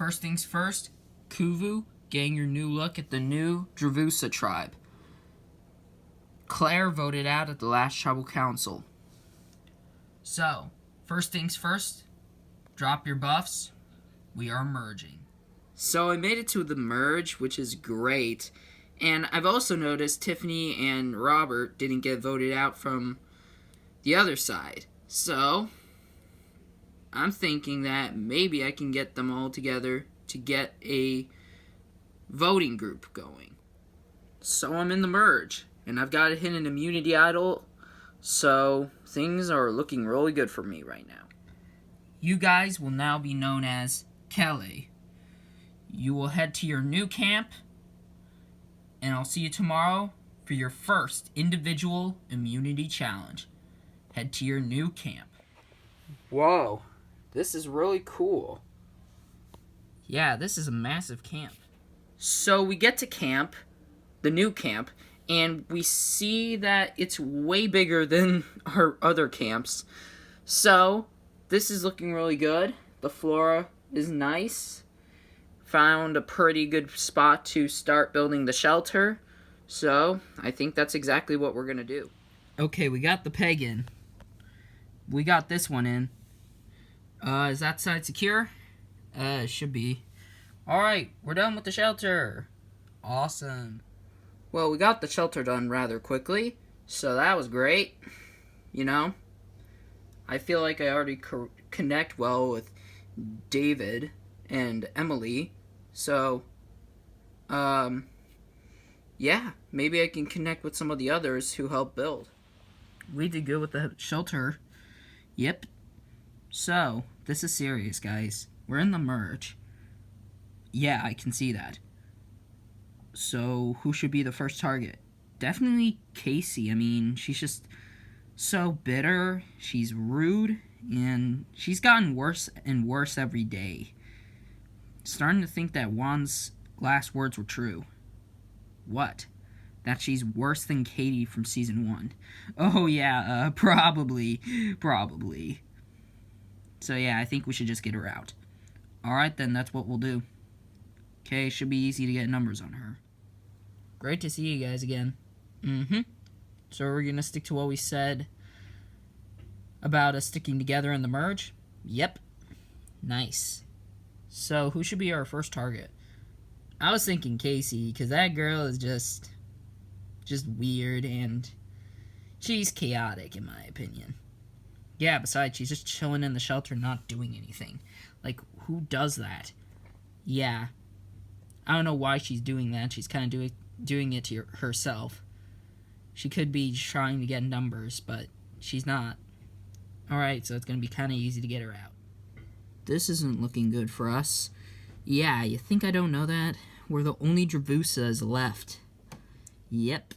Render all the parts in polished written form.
First things first, Kuvu getting your new look at the new Dravusa tribe. Claire voted out at the last tribal council. So, first things first, drop your buffs. We are merging. So I made it to the merge, which is great. And I've also noticed Tiffany and Robert didn't get voted out from the other side. So I'm thinking that maybe I can get them all together to get a voting group going. So I'm in the merge, and I've got a hidden immunity idol, so things are looking really good for me right now. You guys will now be known as Kelly. You will head to your new camp, and I'll see you tomorrow for your first individual immunity challenge. Head to your new camp. Whoa, this is really cool. Yeah, this is a massive camp. So we get to camp, the new camp, and we see that it's way bigger than our other camps. So this is looking really good. The flora is nice. Found a pretty good spot to start building the shelter. So I think that's exactly what we're going to do. Okay, we got the peg in. We got this one in. Is that side secure? It should be. Alright, we're done with the shelter. Awesome. Well, we got the shelter done rather quickly, so that was great. You know, I feel like I already connect well with David and Emily, so, yeah, maybe I can connect with some of the others who helped build. We did good with the shelter. Yep. So, this is serious, guys. We're in the merge. Yeah, I can see that. So, who should be the first target? Definitely Casey. I mean, she's just so bitter. She's rude. And she's gotten worse and worse every day. Starting to think that Juan's last words were true. What? That she's worse than Katie from Season 1. Oh, yeah, probably. So, yeah, I think we should just get her out. Alright, then, that's what we'll do. Okay, should be easy to get numbers on her. Great to see you guys again. So we're going to stick to what we said about us sticking together in the merge? Yep. Nice. So, who should be our first target? I was thinking Casey, because that girl is just weird, and she's chaotic, in my opinion. Yeah, besides, she's just chilling in the shelter, not doing anything. Like, who does that? Yeah. I don't know why she's doing that. She's kind of doing it to herself. She could be trying to get numbers, but she's not. Alright, so it's going to be kind of easy to get her out. This isn't looking good for us. Yeah, you think I don't know that? We're the only Dravusas left. Yep.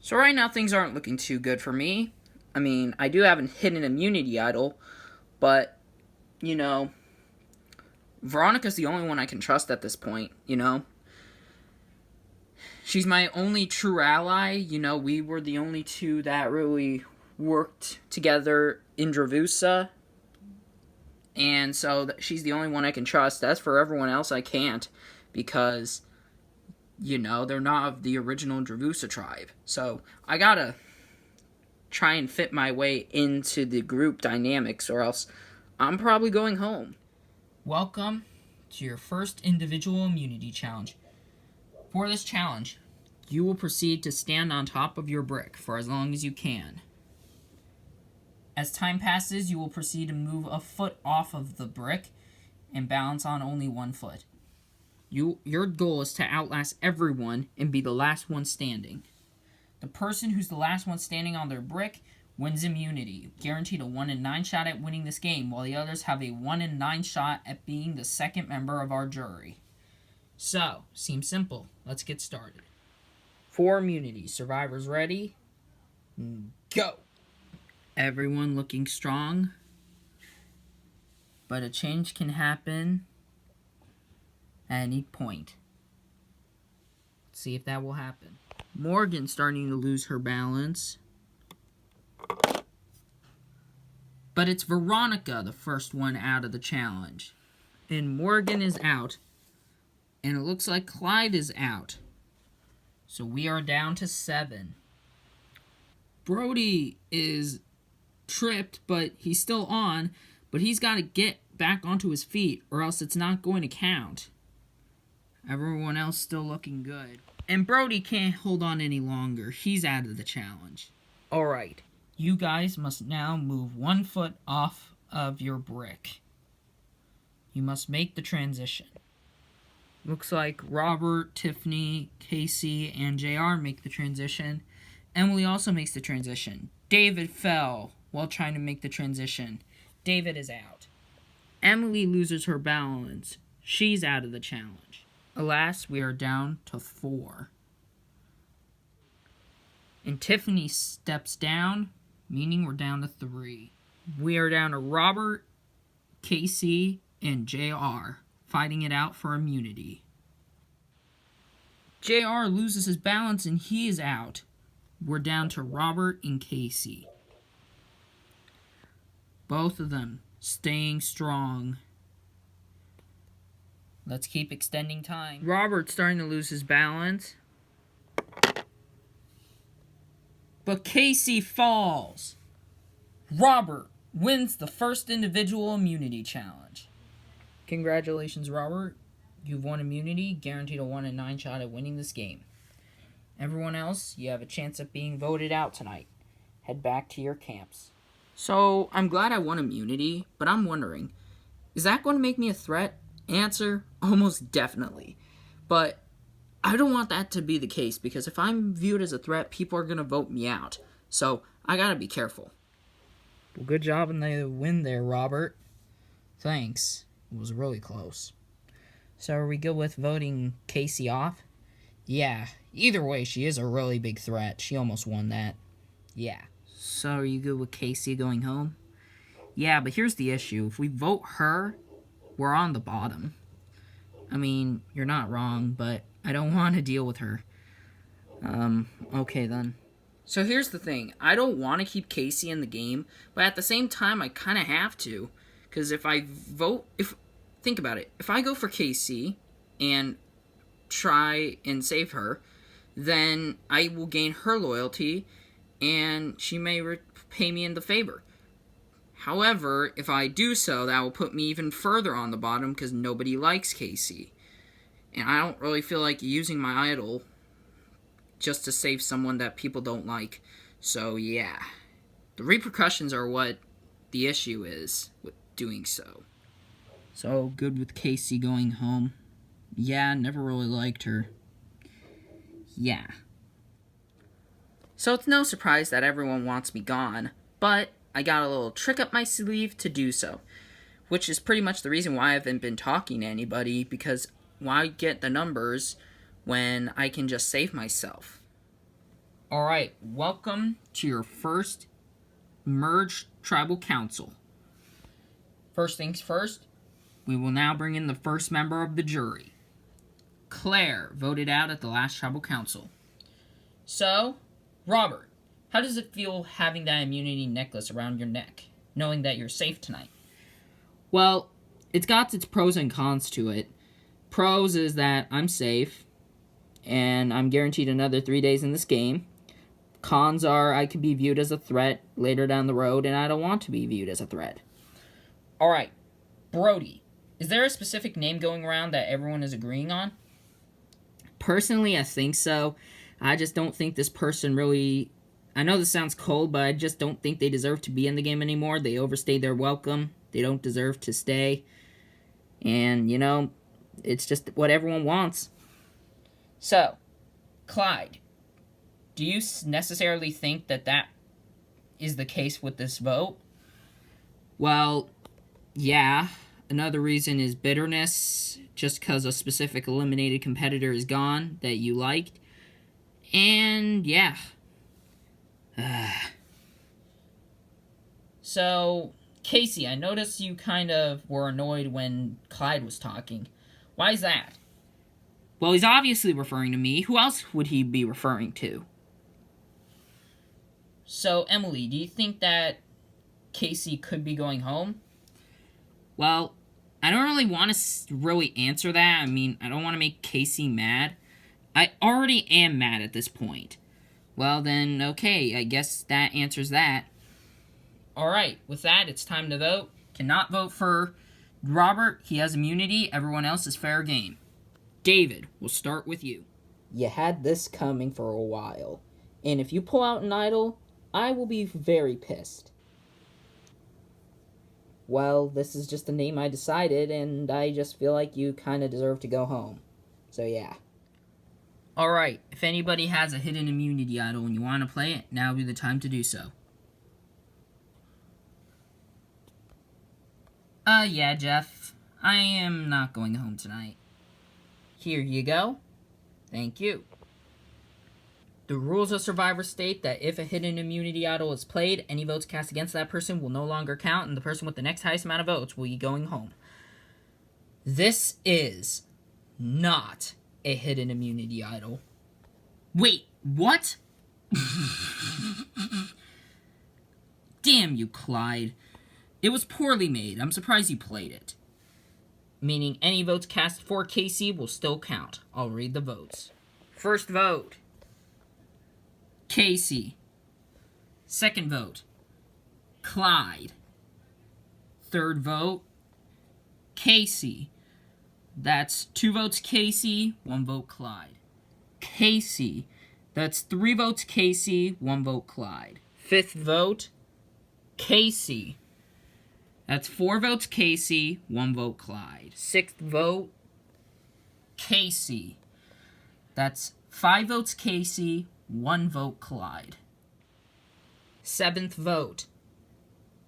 So right now things aren't looking too good for me. I mean, I do have a hidden immunity idol, but, you know, Veronica's the only one I can trust at this point, you know? She's my only true ally. You know, we were the only two that really worked together in Dravusa. And so she's the only one I can trust. As for everyone else, I can't. Because, you know, they're not of the original Dravusa tribe. So I gotta try and fit my way into the group dynamics, or else I'm probably going home. Welcome to your first individual immunity challenge. For this challenge, you will proceed to stand on top of your brick for as long as you can. As time passes, you will proceed to move a foot off of the brick and balance on only 1 foot. Your goal is to outlast everyone and be the last one standing. The person who's the last one standing on their brick wins immunity, guaranteed a 1 in 9 shot at winning this game, while the others have a 1 in 9 shot at being the second member of our jury. So, seems simple. Let's get started. For immunity, survivors ready? Go! Everyone looking strong, but a change can happen at any point. Let's see if that will happen. Morgan's starting to lose her balance. But it's Veronica, the first one out of the challenge. And Morgan is out. And it looks like Clyde is out. So we are down to 7. Brody is tripped, but he's still on. But he's got to get back onto his feet, or else it's not going to count. Everyone else still looking good. And Brody can't hold on any longer. He's out of the challenge. Alright, you guys must now move 1 foot off of your brick. You must make the transition. Looks like Robert, Tiffany, Casey, and JR make the transition. Emily also makes the transition. David fell while trying to make the transition. David is out. Emily loses her balance. She's out of the challenge. Alas, we are down to 4. And Tiffany steps down, meaning we're down to 3. We are down to Robert, Casey, and JR, fighting it out for immunity. JR loses his balance and he is out. We're down to Robert and Casey. Both of them staying strong. Let's keep extending time. Robert's starting to lose his balance. But Casey falls. Robert wins the first individual immunity challenge. Congratulations, Robert. You've won immunity, guaranteed a 1 in 9 shot at winning this game. Everyone else, you have a chance of being voted out tonight. Head back to your camps. So, I'm glad I won immunity, but I'm wondering, is that going to make me a threat? Answer, almost definitely. But I don't want that to be the case, because if I'm viewed as a threat, people are going to vote me out. So, I gotta be careful. Well, good job in the win there, Robert. Thanks. It was really close. So, are we good with voting Casey off? Yeah. Either way, she is a really big threat. She almost won that. Yeah. So, are you good with Casey going home? Yeah, but here's the issue. If we vote her, we're on the bottom. I mean, you're not wrong, but I don't want to deal with her. Okay then. So here's the thing. I don't want to keep Casey in the game, but at the same time, I kind of have to. Because think about it. If I go for Casey and try and save her, then I will gain her loyalty, and she may repay me in the favor. However, if I do so, that will put me even further on the bottom because nobody likes Casey. And I don't really feel like using my idol just to save someone that people don't like. So, yeah. The repercussions are what the issue is with doing so. So, good with Casey going home. Yeah, never really liked her. Yeah. So, it's no surprise that everyone wants me gone, but I got a little trick up my sleeve to do so, which is pretty much the reason why I haven't been talking to anybody, because why get the numbers when I can just save myself? Alright, welcome to your first merged tribal council. First things first, we will now bring in the first member of the jury. Claire voted out at the last tribal council. So, Robert, how does it feel having that immunity necklace around your neck, knowing that you're safe tonight? Well, it's got its pros and cons to it. Pros is that I'm safe, and I'm guaranteed another 3 days in this game. Cons are I could be viewed as a threat later down the road, and I don't want to be viewed as a threat. Alright, Brody, is there a specific name going around that everyone is agreeing on? Personally, I think so. I just don't think this person really... I know this sounds cold, but I just don't think they deserve to be in the game anymore. They overstayed their welcome. They don't deserve to stay. And, you know, it's just what everyone wants. So, Clyde, do you necessarily think that that is the case with this vote? Well, yeah. Another reason is bitterness, just because a specific eliminated competitor is gone that you liked. And, yeah. So, Casey, I noticed you kind of were annoyed when Clyde was talking. Why is that? Well, he's obviously referring to me. Who else would he be referring to? So, Emily, do you think that Casey could be going home? Well, I don't really want to really answer that. I mean, I don't want to make Casey mad. I already am mad at this point. Well, then, okay, I guess that answers that. Alright, with that, it's time to vote. Cannot vote for Robert. He has immunity. Everyone else is fair game. David, we'll start with you. You had this coming for a while. And if you pull out an idol, I will be very pissed. Well, this is just the name I decided, and I just feel like you kind of deserve to go home. So, yeah. Alright, if anybody has a hidden immunity idol and you want to play it, now would be the time to do so. Yeah, Jeff. I am not going home tonight. Here you go. Thank you. The rules of Survivor state that if a hidden immunity idol is played, any votes cast against that person will no longer count, and the person with the next highest amount of votes will be going home. This is not a hidden immunity idol. Wait, what? Damn you, Clyde. It was poorly made. I'm surprised you played it. Meaning any votes cast for Casey will still count. I'll read the votes. First vote, Casey. Second vote, Clyde. Third vote, Casey. That's 2 votes Casey, 1 vote Clyde. Casey. That's 3 votes Casey, 1 vote Clyde. Fifth vote, Casey. That's 4 votes Casey, 1 vote Clyde. Sixth vote, Casey. That's 5 votes Casey, 1 vote Clyde. Seventh vote.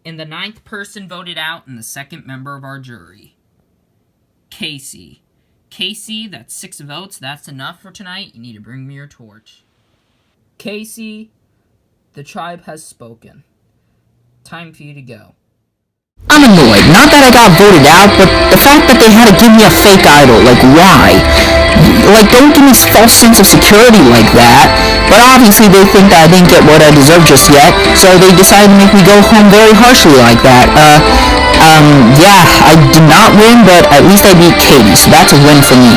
And the 9th person voted out and the 2nd member of our jury. Casey. Casey, that's 6 votes. That's enough for tonight. You need to bring me your torch. Casey, the tribe has spoken. Time for you to go. I'm annoyed. Not that I got voted out, but the fact that they had to give me a fake idol. Like, why? Like, don't give me a false sense of security like that. But obviously they think that I didn't get what I deserve just yet, so they decided to make me go home very harshly like that. Yeah, I did not win, but at least I beat Katie, so that's a win for me.